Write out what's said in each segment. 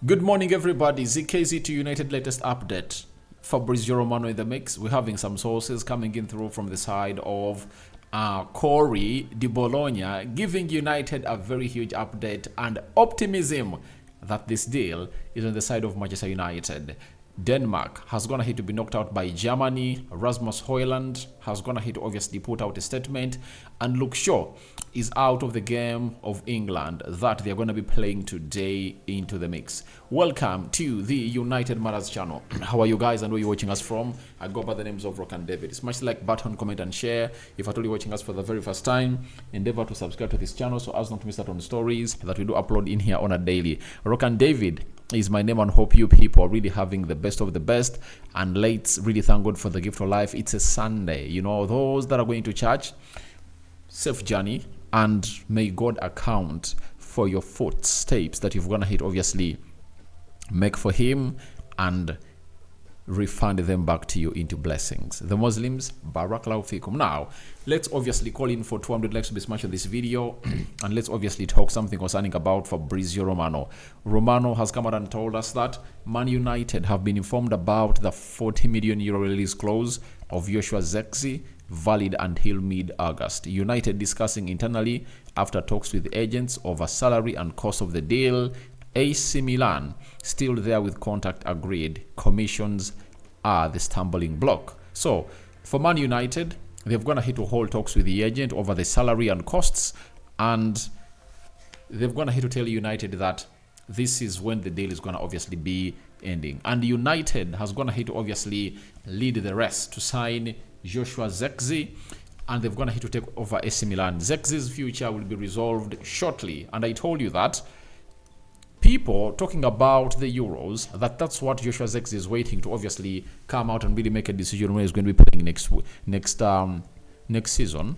Good morning, everybody. Zirkzee to United latest update. Fabrizio Romano in the mix. We're having some sources coming in through from the side of Corey Di Bologna, giving United a very huge update and optimism that this deal is on the side of Manchester United. Denmark has gone ahead to be knocked out by Germany. Rasmus Hojlund has gone ahead to obviously put out a statement, and Luke Shaw is out of the game of England that they're going to be playing today into the mix. Welcome to the United Matters channel. How are you guys and where you're watching us from? I go by the names of Rock and David. Smash the like button, comment and share. If at all you're watching us for the very first time, endeavor to subscribe to this channel so as not to miss out on stories that we do upload in here on a daily. Rock and David is my name, and hope you people are really having the best of the best. And let's really thank God for the gift of life. It's a Sunday. You know, those that are going to church, safe journey, and may God account for your footsteps that you've gonna hit, obviously make for him and refund them back to you into blessings. The Muslims, Barakallahu fikum. Now, let's obviously call in for 200 likes to be smashed on this video and let's obviously talk something concerning about Fabrizio Romano. Romano has come out and told us that Man United have been informed about the 40 million euro release clause of Zirkzee, valid until mid-August. United discussing internally after talks with agents over salary and cost of the deal. AC Milan still there with contact agreed. Commissions are the stumbling block. So for Man United, they've gone ahead to hold talks with the agent over the salary and costs, and they've gone ahead to tell United that this is when the deal is going to obviously be ending. And United has gone ahead to obviously lead the rest to sign Zirkzee, and they've gone ahead to take over AC Milan. Zirkzee's future will be resolved shortly, and I told you that people talking about the Euros, that's what Zirkzee is waiting to obviously come out and really make a decision when he's going to be playing next season,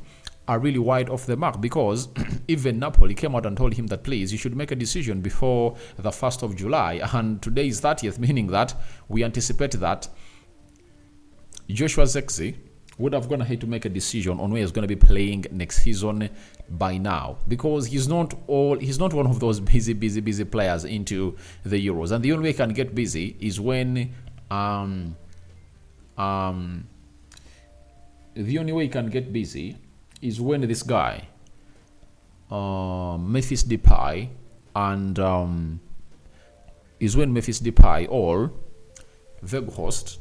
are really wide off the mark, because even Napoli came out and told him that please, you should make a decision before the 1st of July, and today is 30th, meaning that we anticipate that Zirkzee would have gone ahead to make a decision on where he's going to be playing next season by now, because he's not one of those busy players into the Euros, and the only way he can get busy is when this guy Memphis Depay or Weghorst,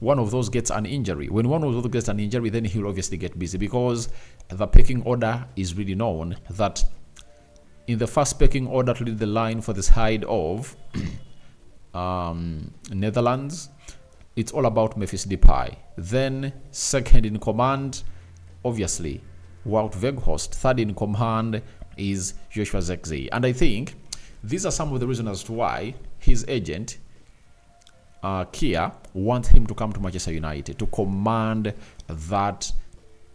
one of those gets an injury. When one of those gets an injury, then he'll obviously get busy, because the pecking order is really known that in the first pecking order to lead the line for the side of Netherlands, it's all about Memphis Depay. Then second in command, obviously, Wout Weghorst. Third in command is Zirkzee. And I think these are some of the reasons as to why his agent Kia wants him to come to Manchester United to command that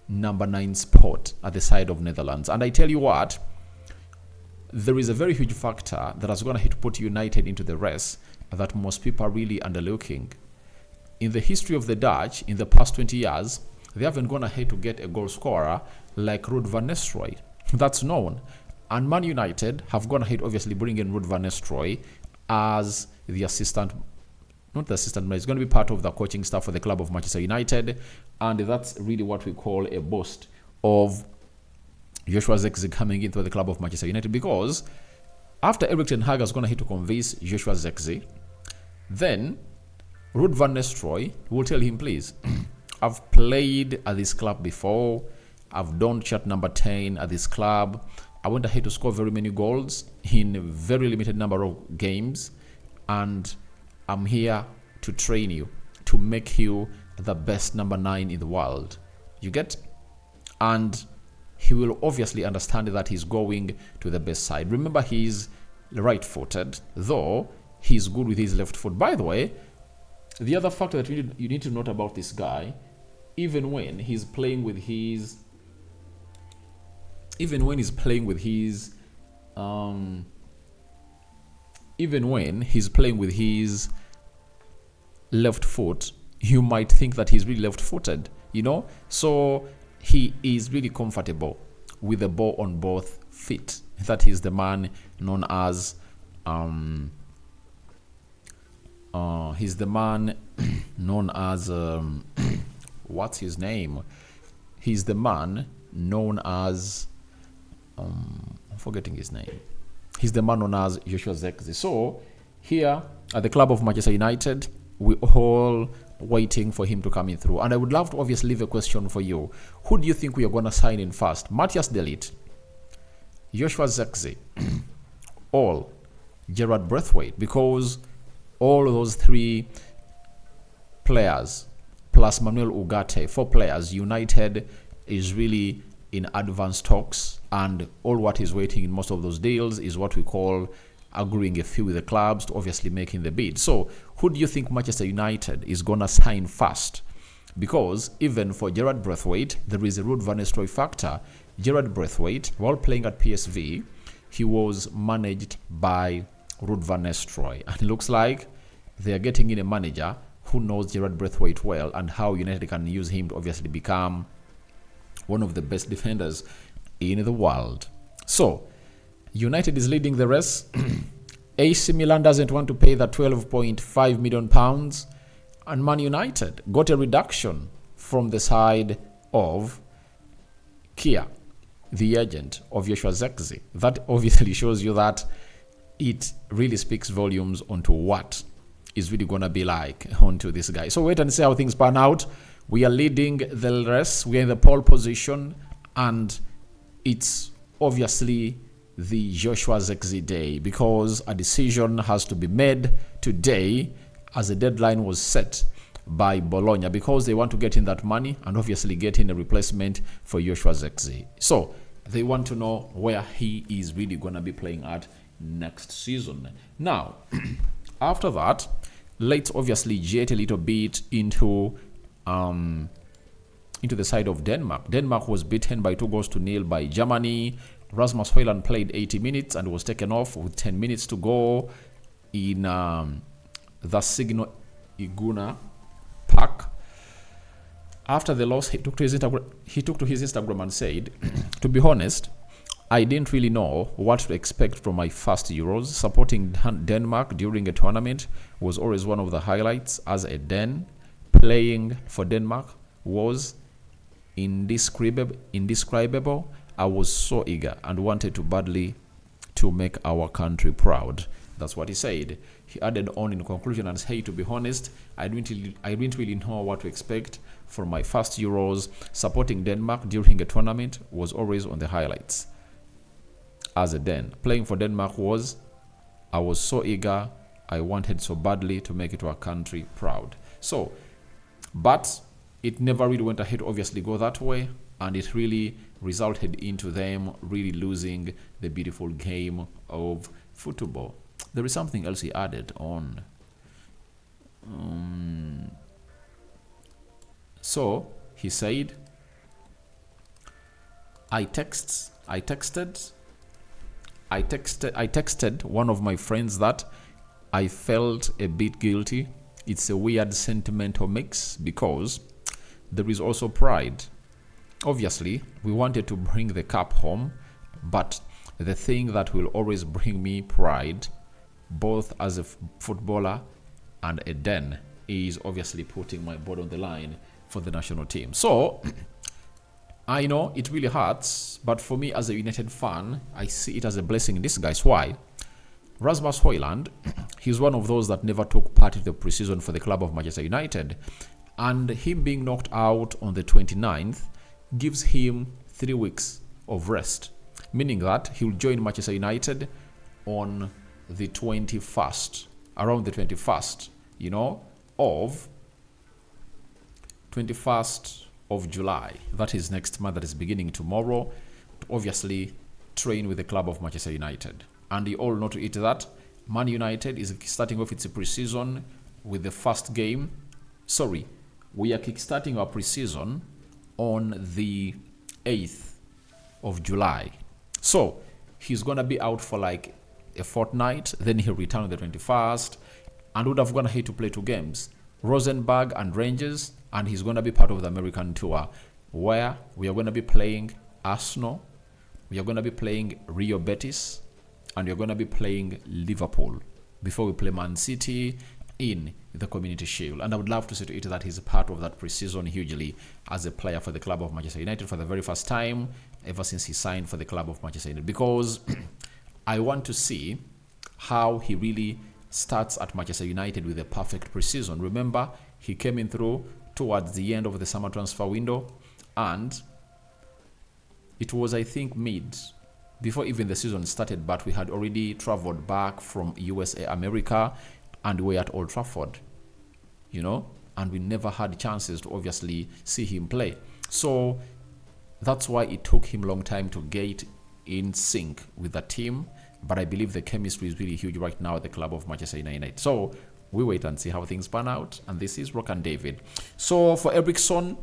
number 9 spot at the side of Netherlands. And I tell you what, there is a very huge factor that has gone ahead to put United into the race that most people are really underlooking. In the history of the Dutch, in the past 20 years, they haven't gone ahead to get a goal scorer like Ruud van Nistelrooy. That's known. And Man United have gone ahead, obviously, bringing Ruud van Nistelrooy as the assistant. Not the assistant, but he's going to be part of the coaching staff for the club of Manchester United. And that's really what we call a boost of Zirkzee coming into the club of Manchester United, because after Eriksen has gone ahead to convince Zirkzee, then Ruud van Nistelrooy will tell him, please, I've played at this club before. I've done shirt number 10 at this club. I went ahead to score very many goals in a very limited number of games. And I'm here to train you, to make you the best number 9 in the world. You get? And he will obviously understand that he's going to the best side. Remember, he's right-footed, though he's good with his left foot. By the way, the other factor that you need to note about this guy, even when he's playing with his left foot, you might think that he's really left-footed, so he is really comfortable with the ball on both feet. That is the man known as He's the man known as what's his name? He's the man known as I'm forgetting his name. He's the man known as Zirkzee. So here at the club of Manchester United, we all waiting for him to come in through. And I would love to obviously leave a question for you. Who do you think we are going to sign in first? Matthias de Ligt, Zirkzee, or Gerard Braithwaite? Because all those three players plus Manuel Ugarte, 4 players, United is really in advanced talks, and all what is waiting in most of those deals is what we call agreeing a fee with the clubs to obviously making the bid. So who do you think Manchester United is going to sign first? Because even for Gerard Braithwaite, there is a Ruud van Nistelrooy factor. Gerard Braithwaite, while playing at PSV, he was managed by Ruud van Nistelrooy, and it looks like they are getting in a manager who knows Gerard Braithwaite well and how United can use him to obviously become one of the best defenders in the world. So United is leading the race. AC Milan doesn't want to pay that £12.5 million, and Man United got a reduction from the side of Kia, the agent of Zirkzee. That obviously shows you that it really speaks volumes onto what is really going to be like onto this guy. So wait and see how things pan out. We are leading the race. We are in the pole position, and it's obviously the Zirkzee day, because a decision has to be made today, as the deadline was set by Bologna, because they want to get in that money and obviously get in a replacement for Zirkzee. So they want to know where he is really going to be playing at next season. Now, after that, let's obviously jet a little bit into the side of Denmark. Denmark was beaten by 2-0 by Germany. Rasmus Hojlund played 80 minutes and was taken off with 10 minutes to go in the Signal Iduna Park. After the loss, he took to his Instagram and said, "To be honest, I didn't really know what to expect from my first Euros. Supporting Denmark during a tournament was always one of the highlights. As a Den, playing for Denmark was indescribable. I was so eager and wanted to badly to make our country proud." That's what he said. He added on in conclusion and said, "Hey, to be honest, I didn't really know what to expect from my first Euros. Supporting Denmark during a tournament was always on the highlights. As a Den, playing for Denmark I was so eager, I wanted so badly to make it our country proud." So, but it never really went ahead to obviously go that way, and it really resulted into them really losing the beautiful game of football. There is something else he added on. So he said, I texted one of my friends that I felt a bit guilty. It's a weird sentimental mix because there is also pride. Obviously, we wanted to bring the cup home, but the thing that will always bring me pride, both as a footballer and a Den, is obviously putting my body on the line for the national team. So I know it really hurts, but for me as a United fan, I see it as a blessing in disguise. Why? Rasmus Hojlund, he's one of those that never took part in the preseason for the club of Manchester United, and him being knocked out on the 29th gives him 3 weeks of rest, meaning that he'll join Manchester United on the 21st, around the 21st, of 21st of July. That is next month, that is beginning tomorrow, to obviously train with the club of Manchester United. And you all know to it that Man United is starting off its preseason with the first game. Sorry, we are kickstarting our preseason on the 8th of July. So he's going to be out for like a fortnight, then he'll return on the 21st, and would have gone ahead to play 2 games, Rosenborg and Rangers, and he's going to be part of the American tour, where we are going to be playing Arsenal, we are going to be playing Real Betis, and we're going to be playing Liverpool before we play Man City in the Community Shield. And I would love to see to it that he's a part of that preseason hugely as a player for the club of Manchester United for the very first time ever since he signed for the club of Manchester United. Because I want to see how he really starts at Manchester United with a perfect preseason. Remember, he came in through towards the end of the summer transfer window, and it was, I think, mid, before even the season started, but we had already traveled back from USA, America, and we were at Old Trafford, you know, and we never had chances to obviously see him play. So that's why it took him a long time to get in sync with the team. But I believe the chemistry is really huge right now at the club of Manchester United. So we wait and see how things pan out. And this is Rock and David. So for Eriksen,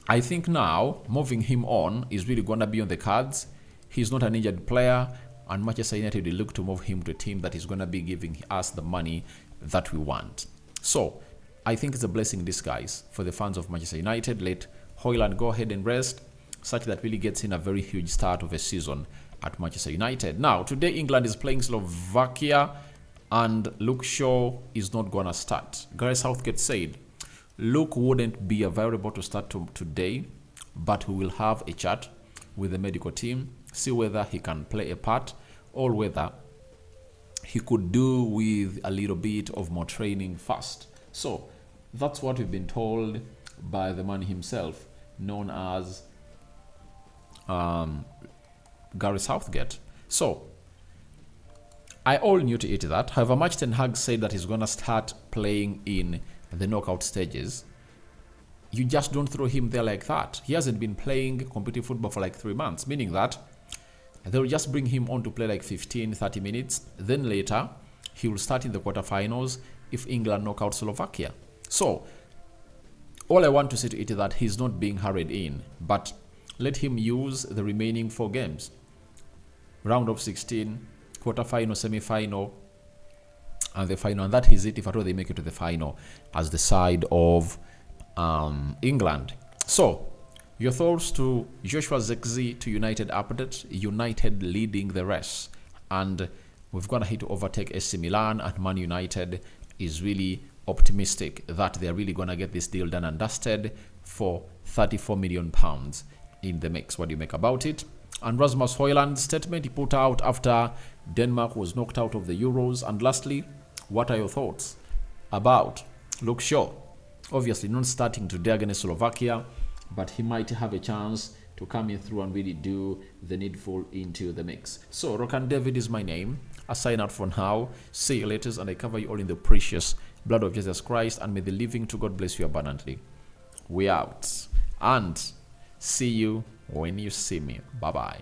I think now moving him on is really going to be on the cards. He's not an injured player, and Manchester United will look to move him to a team that is going to be giving us the money that we want. So I think it's a blessing in disguise for the fans of Manchester United. Let Hojlund go ahead and rest, such that really gets in a very huge start of a season at Manchester United. Now, today England is playing Slovakia, and Luke Shaw is not going to start. Gareth Southgate said Luke wouldn't be available to start today, but we will have a chat with the medical team, see whether he can play a part or whether he could do with a little bit of more training first. So that's what we've been told by the man himself, known as Gareth Southgate. So I all knew to it that. However, much Ten Hag said that he's going to start playing in the knockout stages. You just don't throw him there like that. He hasn't been playing competitive football for like 3 months, meaning that they'll just bring him on to play like 15-30 minutes. Then later, he will start in the quarterfinals if England knock out Slovakia. So all I want to say to it is that he's not being hurried in, but let him use the remaining 4 games. Round of 16, quarterfinal, semi-final, and the final. And that is it if at all they make it to the final as the side of England. So your thoughts to Joshua Zirkzee to United update. United leading the race, and we've got to hit to overtake AC Milan, and Man United is really optimistic that they're really going to get this deal done and dusted for £34 million in the mix. What do you make about it? And Rasmus Hojlund's statement he put out after Denmark was knocked out of the Euros. And lastly, what are your thoughts about Luke Shaw? Obviously not starting today against Slovakia, but he might have a chance to come in through and really do the needful into the mix. So Rock and David is my name. I sign out for now. See you later, and I cover you all in the precious blood of Jesus Christ, and may the living to God bless you abundantly. We out, and see you when you see me. Bye bye.